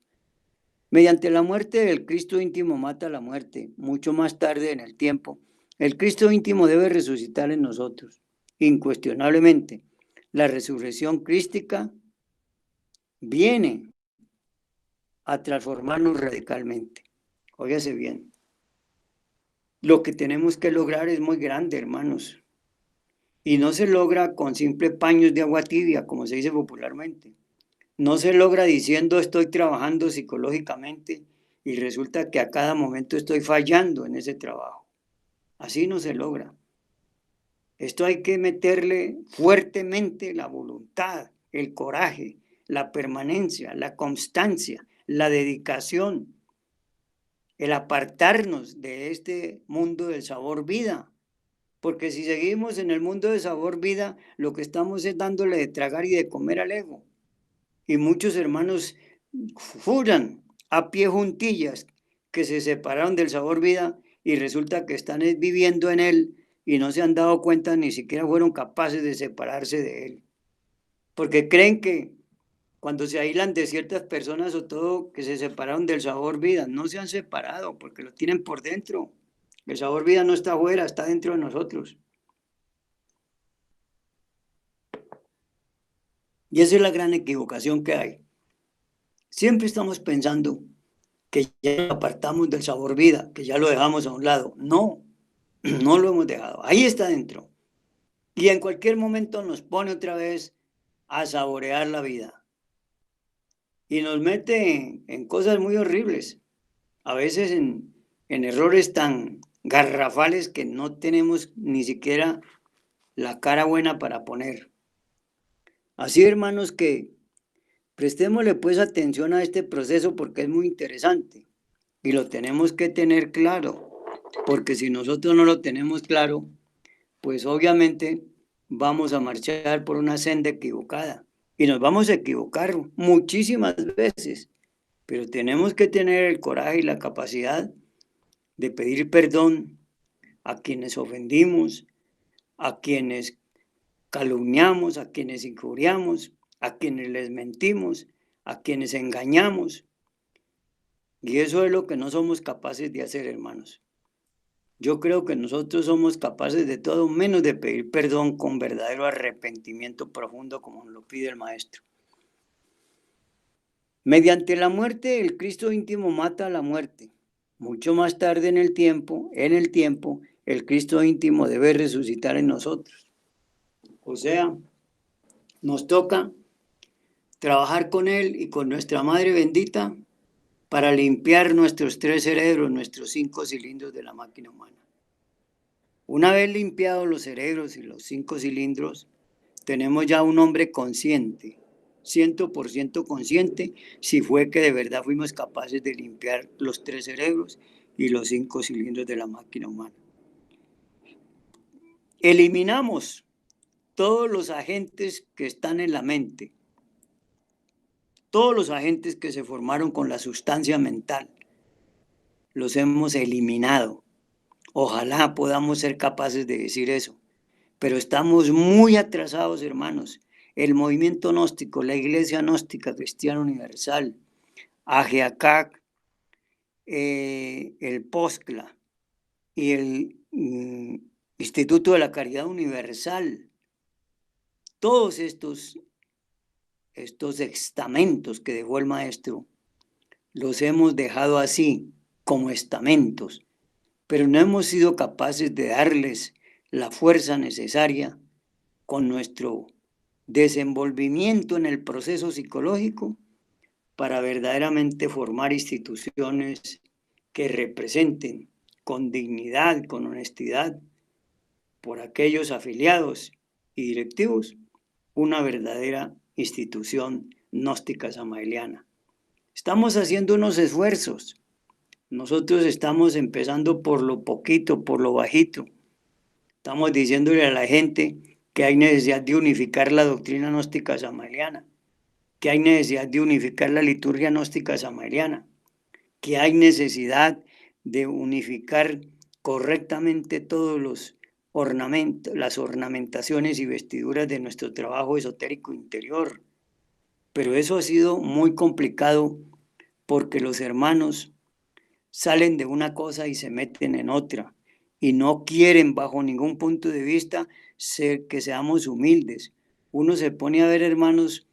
Mediante la muerte, el Cristo íntimo mata la muerte. Mucho más tarde en el tiempo, el Cristo íntimo debe resucitar en nosotros. Incuestionablemente, la resurrección crística viene a transformarnos radicalmente. Óigase bien. Lo que tenemos que lograr es muy grande, hermanos. Y no se logra con simples paños de agua tibia, como se dice popularmente. No se logra diciendo estoy trabajando psicológicamente y resulta que a cada momento estoy fallando en ese trabajo. Así no se logra. Esto hay que meterle fuertemente la voluntad, el coraje, la permanencia, la constancia, la dedicación, el apartarnos de este mundo del sabor vida. Porque si seguimos en el mundo del sabor vida, lo que estamos es dándole de tragar y de comer al ego. Y muchos hermanos juran a pie juntillas que se separaron del sabor vida y resulta que están viviendo en él y no se han dado cuenta, ni siquiera fueron capaces de separarse de él. Porque creen que cuando se aíslan de ciertas personas o todo, que se separaron del sabor vida, no se han separado porque lo tienen por dentro. El sabor vida no está afuera, está dentro de nosotros. Y esa es la gran equivocación que hay. Siempre estamos pensando que ya nos apartamos del sabor vida, que ya lo dejamos a un lado. No, no lo hemos dejado. Ahí está dentro. Y en cualquier momento nos pone otra vez a saborear la vida. Y nos mete en cosas muy horribles. A veces en errores tan garrafales que no tenemos ni siquiera la cara buena para poner. Así, hermanos, que prestémosle pues atención a este proceso porque es muy interesante y lo tenemos que tener claro, porque si nosotros no lo tenemos claro, pues obviamente vamos a marchar por una senda equivocada y nos vamos a equivocar muchísimas veces, pero tenemos que tener el coraje y la capacidad de pedir perdón a quienes ofendimos, a quienes calumniamos, a quienes injuriamos, a quienes les mentimos, a quienes engañamos. Y eso es lo que no somos capaces de hacer, hermanos. Yo creo que nosotros somos capaces de todo menos de pedir perdón con verdadero arrepentimiento profundo como nos lo pide el Maestro. Mediante la muerte, el Cristo íntimo mata a la muerte. Mucho más tarde en el tiempo, el Cristo íntimo debe resucitar en nosotros. O sea, nos toca trabajar con Él y con nuestra Madre bendita para limpiar nuestros 3 cerebros, nuestros 5 cilindros de la máquina humana. Una vez limpiados los cerebros y los 5 cilindros, tenemos ya un hombre consciente, 100% consciente, si fue que de verdad fuimos capaces de limpiar los 3 cerebros y los 5 cilindros de la máquina humana. Eliminamos todos los agentes que están en la mente, todos los agentes que se formaron con la sustancia mental, los hemos eliminado. Ojalá podamos ser capaces de decir eso, pero estamos muy atrasados, hermanos. El movimiento gnóstico, la Iglesia Gnóstica Cristiana Universal, AGACAC, el POSCLA y el Instituto de la Caridad Universal, todos estos estamentos que dejó el Maestro, los hemos dejado así, como estamentos, pero no hemos sido capaces de darles la fuerza necesaria con nuestro desenvolvimiento en el proceso psicológico para verdaderamente formar instituciones que representen con dignidad, con honestidad, por aquellos afiliados y directivos, una verdadera institución gnóstica samaeliana. Estamos haciendo unos esfuerzos. Nosotros estamos empezando por lo poquito, por lo bajito, Estamos diciéndole a la gente que hay necesidad de unificar la doctrina gnóstica samariana, que hay necesidad de unificar la liturgia gnóstica samariana, que hay necesidad de unificar correctamente todos los ornamentos, las ornamentaciones y vestiduras de nuestro trabajo esotérico interior. Pero eso ha sido muy complicado porque los hermanos salen de una cosa y se meten en otra y no quieren bajo ningún punto de vista que seamos humildes. Uno se pone a ver hermanos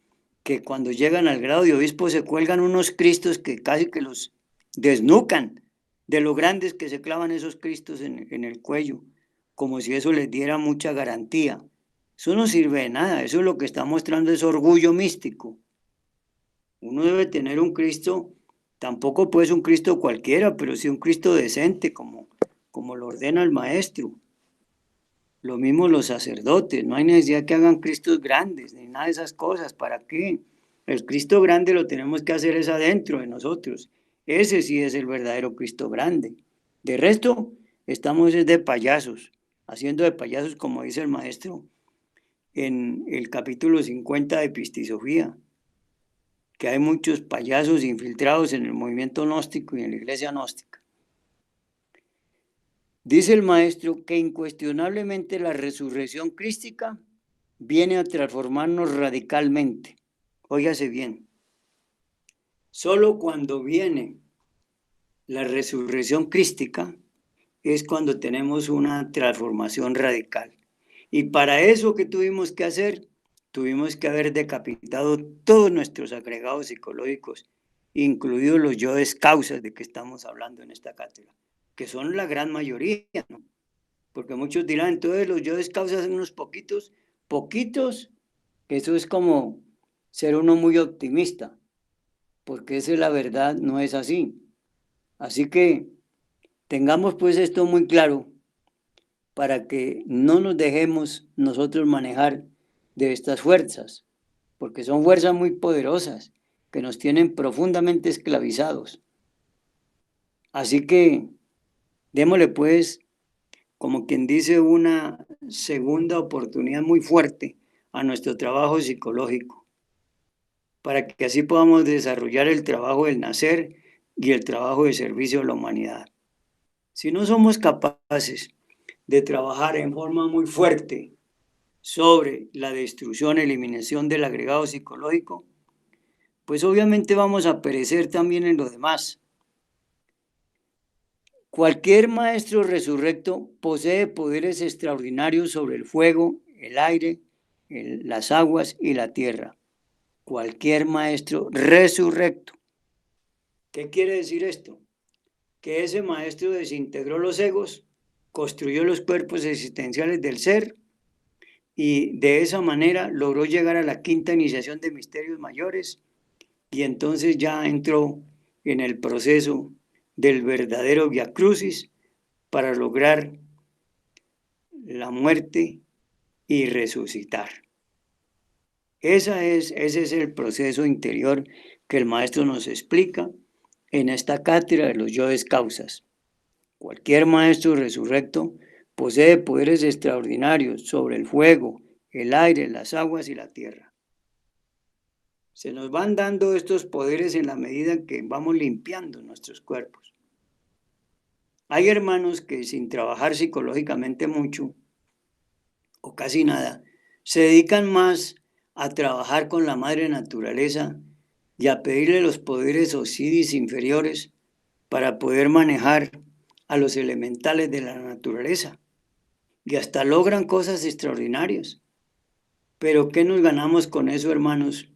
que cuando llegan al grado de obispo se cuelgan unos cristos que casi que los desnucan de lo grandes que se clavan esos cristos en el cuello, como si eso les diera mucha garantía. Eso no sirve de nada, eso lo que está mostrando es orgullo místico. Uno debe tener un Cristo, tampoco pues un Cristo cualquiera, pero sí un Cristo decente, como lo ordena el maestro. Lo mismo los sacerdotes, no hay necesidad que hagan Cristos grandes, ni nada de esas cosas, ¿para qué? El Cristo grande lo tenemos que hacer es adentro de nosotros, ese sí es el verdadero Cristo grande. De resto, estamos de payasos, haciendo de payasos como dice el maestro en el capítulo 50 de Epistisofía, que hay muchos payasos infiltrados en el movimiento gnóstico y en la iglesia gnóstica. Dice el maestro que incuestionablemente la resurrección crística viene a transformarnos radicalmente. Óigase bien, solo cuando viene la resurrección crística es cuando tenemos una transformación radical. Y para eso que tuvimos que hacer, tuvimos que haber decapitado todos nuestros agregados psicológicos, incluidos los yoes causas de que estamos hablando en esta cátedra, que son la gran mayoría, ¿no? Porque muchos dirán, entonces los yoes causas son unos poquitos, eso es como ser uno muy optimista, porque esa es la verdad, no es así. Así que tengamos pues esto muy claro para que no nos dejemos nosotros manejar de estas fuerzas, porque son fuerzas muy poderosas que nos tienen profundamente esclavizados. Así que démosle pues, como quien dice, una segunda oportunidad muy fuerte a nuestro trabajo psicológico, para que así podamos desarrollar el trabajo del nacer y el trabajo de servicio a la humanidad. Si no somos capaces de trabajar en forma muy fuerte sobre la destrucción, eliminación del agregado psicológico, pues obviamente vamos a perecer también en lo demás. Cualquier maestro resurrecto posee poderes extraordinarios sobre el fuego, el aire, las aguas y la tierra. Cualquier maestro resurrecto. ¿Qué quiere decir esto? Que ese maestro desintegró los egos, construyó los cuerpos existenciales del ser y de esa manera logró llegar a la quinta iniciación de misterios mayores y entonces ya entró en el proceso del verdadero Via Crucis para lograr la muerte y resucitar. Ese es el proceso interior que el maestro nos explica en esta cátedra de los yoes causas. Cualquier maestro resurrecto posee poderes extraordinarios sobre el fuego, el aire, las aguas y la tierra. Se nos van dando estos poderes en la medida en que vamos limpiando nuestros cuerpos. Hay hermanos que sin trabajar psicológicamente mucho, o casi nada, se dedican más a trabajar con la madre naturaleza y a pedirle los poderes osidis inferiores para poder manejar a los elementales de la naturaleza. Y hasta logran cosas extraordinarias. Pero ¿qué nos ganamos con eso, hermanos?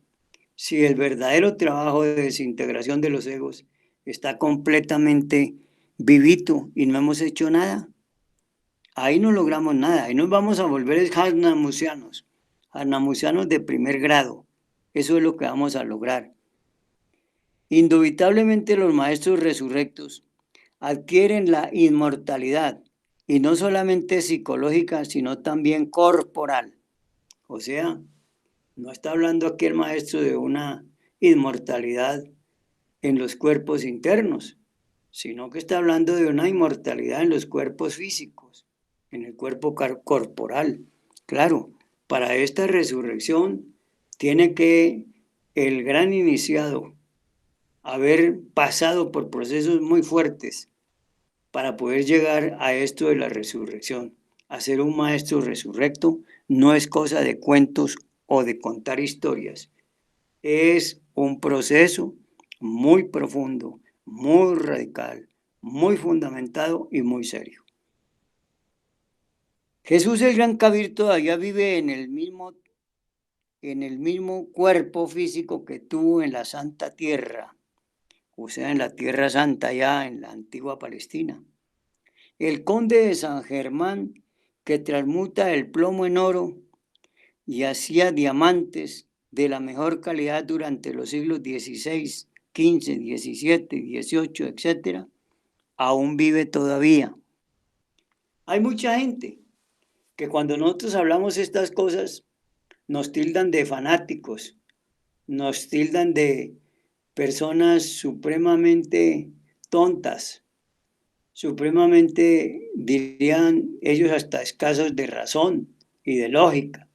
Si el verdadero trabajo de desintegración de los egos está completamente vivito y no hemos hecho nada, ahí no logramos nada, ahí nos vamos a volver harnamusianos de primer grado. Eso es lo que vamos a lograr. Indubitablemente los maestros resurrectos adquieren la inmortalidad, y no solamente psicológica, sino también corporal. O sea, no está hablando aquí el maestro de una inmortalidad en los cuerpos internos, sino que está hablando de una inmortalidad en los cuerpos físicos. en el cuerpo corporal. Claro, para esta resurrección tiene que el gran iniciado haber pasado por procesos muy fuertes para poder llegar a esto de la resurrección. A ser un maestro resurrecto no es cosa de cuentos o de contar historias. Es un proceso muy profundo, muy radical, muy fundamentado y muy serio. Jesús el Gran Kabir todavía vive en el mismo cuerpo físico que tuvo en la Santa Tierra, o sea, en la Tierra Santa, ya en la antigua Palestina. El conde de San Germán, que transmuta el plomo en oro y hacía diamantes de la mejor calidad durante los siglos XVI, XV, XVII, XVIII, etc., aún vive todavía. Hay mucha gente que cuando nosotros hablamos estas cosas nos tildan de fanáticos, nos tildan de personas supremamente tontas, supremamente, dirían ellos, hasta escasos de razón y de lógica.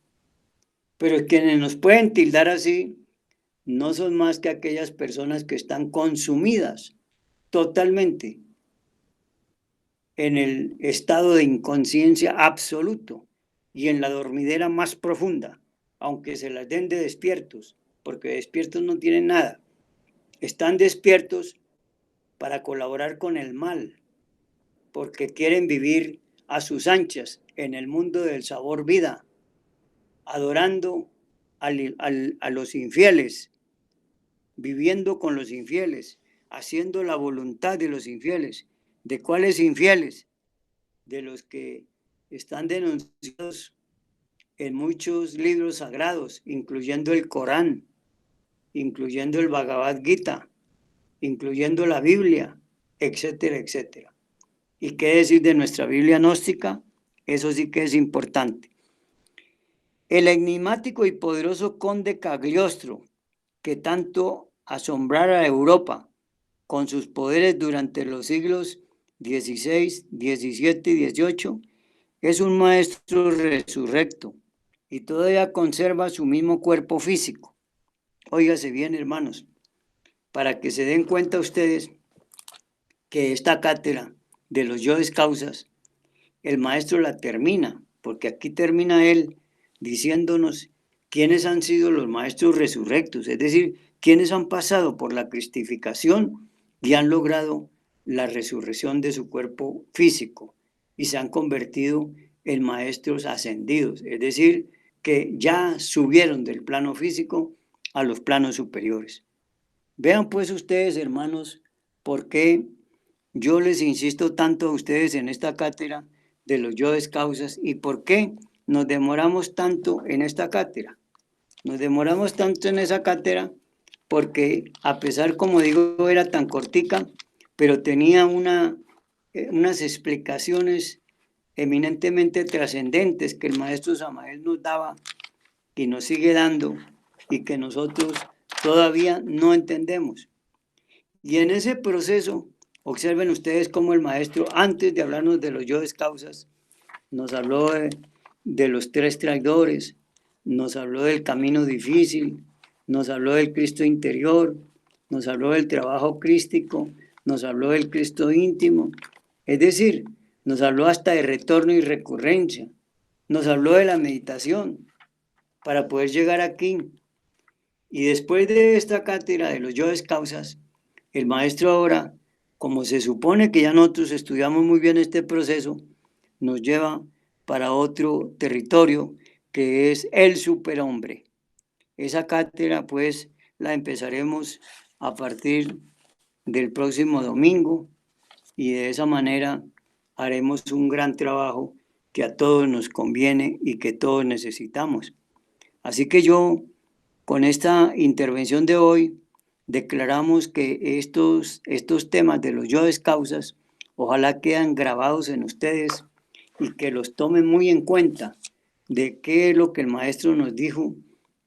Pero quienes nos pueden tildar así no son más que aquellas personas que están consumidas totalmente en el estado de inconsciencia absoluto y en la dormidera más profunda, aunque se las den de despiertos, porque despiertos no tienen nada. Están despiertos para colaborar con el mal, porque quieren vivir a sus anchas en el mundo del sabor vida, adorando a los infieles, viviendo con los infieles, haciendo la voluntad de los infieles. ¿De cuáles infieles? De los que están denunciados en muchos libros sagrados, incluyendo el Corán, incluyendo el Bhagavad Gita, incluyendo la Biblia, etcétera, etcétera. ¿Y qué decir de nuestra Biblia gnóstica? Eso sí que es importante. El enigmático y poderoso conde Cagliostro, que tanto asombrara a Europa con sus poderes durante los siglos XVI, XVII y XVIII, es un maestro resurrecto y todavía conserva su mismo cuerpo físico. Óigase bien, hermanos, para que se den cuenta ustedes que esta cátedra de los yoes causas, el maestro la termina, porque aquí termina él diciéndonos quiénes han sido los maestros resurrectos, es decir, quiénes han pasado por la cristificación y han logrado la resurrección de su cuerpo físico y se han convertido en maestros ascendidos, es decir, que ya subieron del plano físico a los planos superiores. Vean pues ustedes, hermanos, por qué yo les insisto tanto a ustedes en esta cátedra de los yoes causas y por qué nos demoramos tanto en esta cátedra. Nos demoramos tanto en esa cátedra porque, a pesar, como digo, era tan cortica, pero tenía unas explicaciones eminentemente trascendentes que el maestro Samael nos daba y nos sigue dando y que nosotros todavía no entendemos. Y en ese proceso, observen ustedes cómo el maestro, antes de hablarnos de los yoes causas, nos habló de los tres traidores, nos habló del camino difícil, nos habló del Cristo interior, nos habló del trabajo crístico, nos habló del Cristo íntimo, es decir, nos habló hasta de retorno y recurrencia, nos habló de la meditación para poder llegar aquí. Y después de esta cátedra de los yoes causas, el maestro ahora, como se supone que ya nosotros estudiamos muy bien este proceso, nos lleva para otro territorio que es el superhombre. Esa cátedra pues la empezaremos a partir del próximo domingo y de esa manera haremos un gran trabajo que a todos nos conviene y que todos necesitamos. Así que yo, con esta intervención de hoy, declaramos que estos temas de los yoes causas ojalá quedan grabados en ustedes y que los tomen muy en cuenta de qué es lo que el maestro nos dijo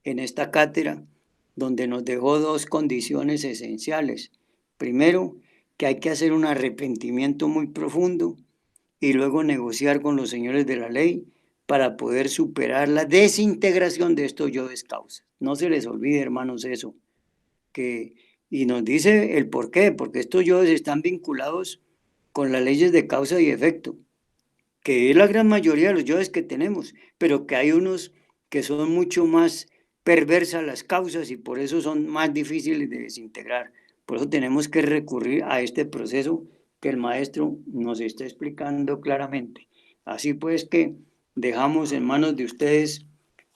en esta cátedra, donde nos dejó dos condiciones esenciales. Primero, que hay que hacer un arrepentimiento muy profundo y luego negociar con los señores de la ley para poder superar la desintegración de estos yoes causas. No se les olvide, hermanos, eso. Y nos dice el por qué, porque estos yoes están vinculados con las leyes de causa y efecto, que es la gran mayoría de los yoes que tenemos, pero que hay unos que son mucho más perversas las causas y por eso son más difíciles de desintegrar. Por eso tenemos que recurrir a este proceso que el maestro nos está explicando claramente. Así pues que dejamos en manos de ustedes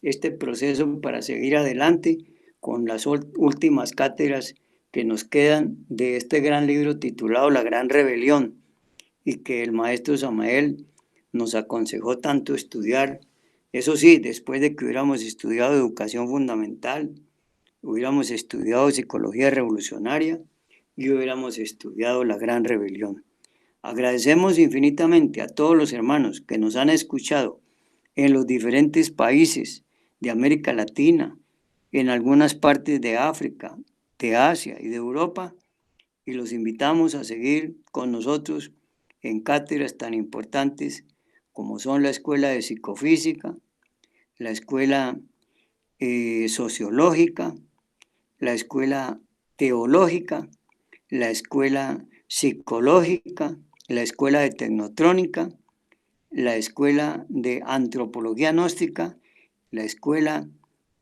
este proceso para seguir adelante con las últimas cátedras que nos quedan de este gran libro titulado La Gran Rebelión y que el maestro Samael nos aconsejó tanto estudiar. Eso sí, después de que hubiéramos estudiado educación fundamental, hubiéramos estudiado psicología revolucionaria y hubiéramos estudiado la Gran Rebelión. Agradecemos infinitamente a todos los hermanos que nos han escuchado en los diferentes países de América Latina, en algunas partes de África, de Asia y de Europa, y los invitamos a seguir con nosotros en cátedras tan importantes como son la Escuela de Psicofísica, la Escuela Sociológica, la Escuela Teológica, la Escuela Psicológica, la Escuela de Tecnotrónica, la Escuela de Antropología Gnóstica, la Escuela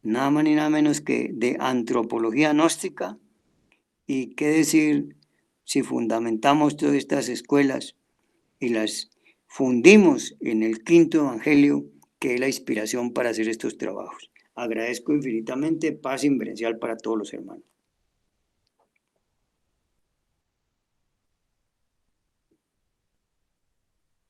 nada más ni nada menos que de Antropología Gnóstica. Y qué decir si fundamentamos todas estas escuelas y las fundimos en el quinto evangelio, que es la inspiración para hacer estos trabajos. Agradezco infinitamente, paz inverencial para todos los hermanos.